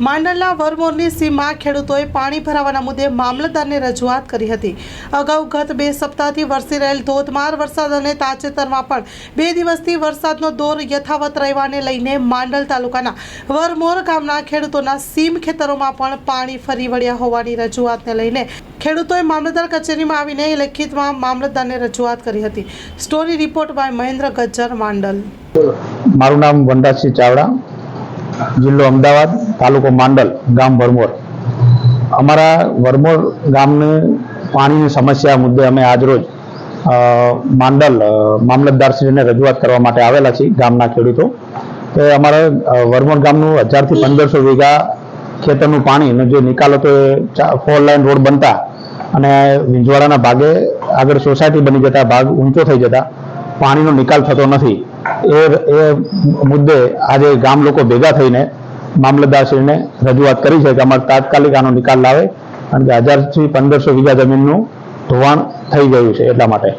માંડલના વરમોરની સીમમાં ખેડૂતોએ પાણી ભરાવાના મુદ્દે મામલતદારને રજૂઆત કરી હતી। અગાઉ ગત 2 સપ્તાહથી વરસી રહેલ ધોધમાર વરસાદ અને તાજેતરમાં પણ 2 દિવસથી વરસાદનો દોર યથાવત રહેવાને લઈને માંડલ તાલુકાના વરમોર ગામના ખેડૂતોના સીમ ખેતરોમાં પણ પાણી ફરી વળ્યા હોવાની રજૂઆતને લઈને ખેડૂતોએ મામલતદાર કચેરીમાં આવીને લેખિતમાં મામલતદારને રજૂઆત કરી હતી। Story report by Mahendra Gajjar, Mandal. મારું નામ વનરાજસિંહ ચાવડા, જિલ્લો અમદાવાદ, તાલુકો માંડલ, ગામ વરમોર। અમારા વરમોર ગામની પાણીની સમસ્યા મુદ્દે અમે આજરોજ માંડલ મામલતદારશ્રીને રજૂઆત કરવા માટે આવેલા છીએ। ગામના ખેડૂતો કે અમારા વરમોર ગામનું 1000 થી 1500 વીઘા ખેતરનું પાણીનો જે નિકાલ હતો એ 4 લાઇન રોડ બનતા અને વિંજવાડાના ભાગે આગળ સોસાયટી બની જતા ભાગ ઊંચો થઈ જતા પાણીનો નિકાલ થતો નથી। એ મુદ્દે આજે ગામ લોકો ભેગા થઈને મામલતદારશ્રીને રજૂઆત કરી છે કે અમારે તાત્કાલિક આનો નિકાલ લાવે, કારણ કે 1000 થી 1500 વીઘા જમીનનું ધોવાણ થઈ ગયું છે, એટલા માટે।